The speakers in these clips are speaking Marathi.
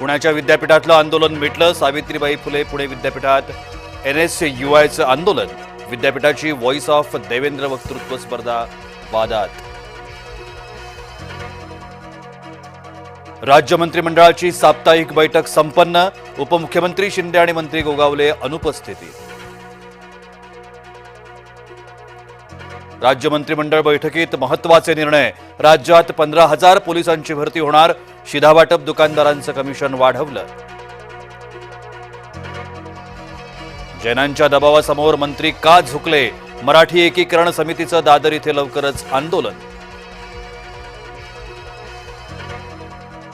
पुण्याच्या विद्यापीठातलं आंदोलन मिटलं। सावित्रीबाई फुले पुणे विद्यापीठात NSUIचं आंदोलन। विद्यापीठाची व्हॉइस ऑफ देवेंद्र वक्तृत्व स्पर्धा वादात। राज्य मंत्रिमंडळाची साप्ताहिक बैठक संपन्न। उपमुख्यमंत्री शिंदे आणि मंत्री गोगावले अनुपस्थितीत। राज्य मंत्रिमंडळ बैठकीत महत्त्वाचे निर्णय। राज्यात 15,000 पोलिसांची भरती होणार। शिधा वाटप दुकानदारांचं कमिशन वाढवलं। जैनांच्या दबावासमोर मंत्री का झुकले? मराठी एकीकरण समितीचं दादर इथे लवकरच आंदोलन।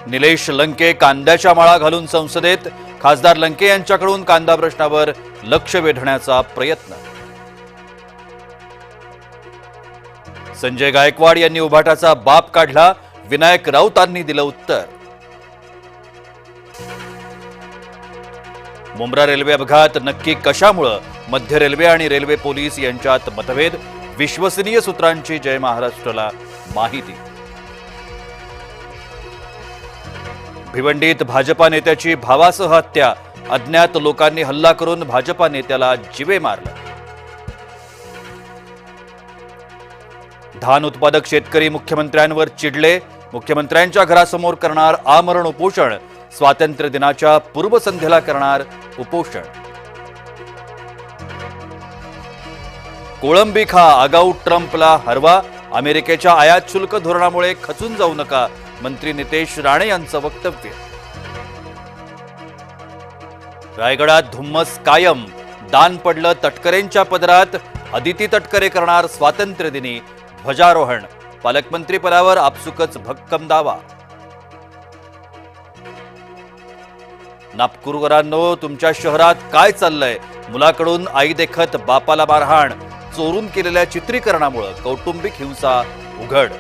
निलेश लंके कांद्याच्या माळा घालून संसदेत। खासदार लंके यांच्याकडून कांदा प्रश्नावर लक्ष वेधण्याचा प्रयत्न। संजय गायकवाड यांनी उभाटाचा बाप काढला। विनायक राऊतांनी दिलं उत्तर। मुंब्रा रेल्वे अपघात नक्की कशामुळे? मध्य रेल्वे आणि रेल्वे पोलीस यांच्यात मतभेद। विश्वसनीय सूत्रांची जय महाराष्ट्राला माहिती। भिवंडीत भाजपा नेत्याची भावासह हत्या। अज्ञात लोकांनी हल्ला करून भाजपा नेत्याला जीवे मारलं। धान उत्पादक शेतकरी मुख्यमंत्र्यांवर चिडले। मुख्यमंत्र्यांच्या घरासमोर करणार आमरण उपोषण। स्वातंत्र्य दिनाच्या पूर्वसंध्येला करणार उपोषण। कोळंबी खा, आगाऊ ट्रम्पला हरवा। अमेरिकेच्या आयात शुल्क धोरणामुळे खचून जाऊ नका। मंत्री नितेश राणे यांचं वक्तव्य। रायगडात धुम्मस कायम। दान पडलं तटकरेंच्या पदरात। अदिती तटकरे करणार स्वातंत्र्य दिनी ध्वजारोहण। पालकमंत्री पदावर आपसुकच भक्कम दावा। नागपूरकरांनो, तुमच्या शहरात काय चाललंय? मुलाकडून आई देखत बापाला मारहाण। चोरून केलेल्या चित्रीकरणामुळे कौटुंबिक हिंसा उघड।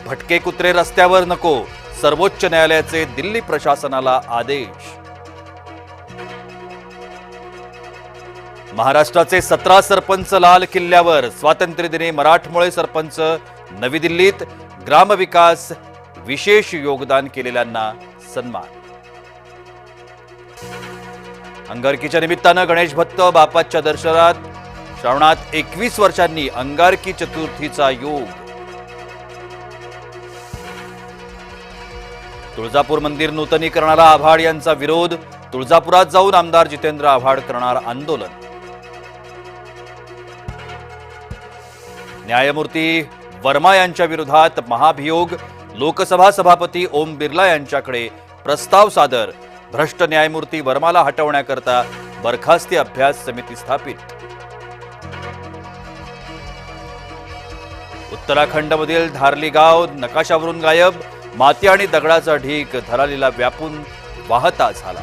भटके कुत्रे रस्त्यावर नको। सर्वोच्च न्यायालयाचे दिल्ली प्रशासनाला आदेश। महाराष्ट्राचे 17 सरपंच लाल किल्ल्यावर। स्वातंत्र्यदिनी मराठमोळे सरपंच नवी दिल्लीत। ग्रामविकास विशेष योगदान केलेल्यांना सन्मान। अंगारकीच्या निमित्तानं गणेश भक्त बाप्पाच्या दर्शनात। श्रावणात 21 वर्षांनी अंगारकी चतुर्थीचा योग। तुळजापूर मंदिर नूतनीकरणाला आव्हाड यांचा विरोध। तुळजापुरात जाऊन आमदार जितेंद्र आव्हाड करणार आंदोलन। न्यायमूर्ती वर्मा यांच्या विरोधात महाभियोग। लोकसभा सभापती ओम बिर्ला यांच्याकडे प्रस्ताव सादर। भ्रष्ट न्यायमूर्ती वर्माला हटवण्याकरता बरखास्ती अभ्यास समिती स्थापित। उत्तराखंडमधील धारली गाव नकाशावरून गायब। माती आणि दगडाचा ढीग धरालीला व्यापून वाहता झाला।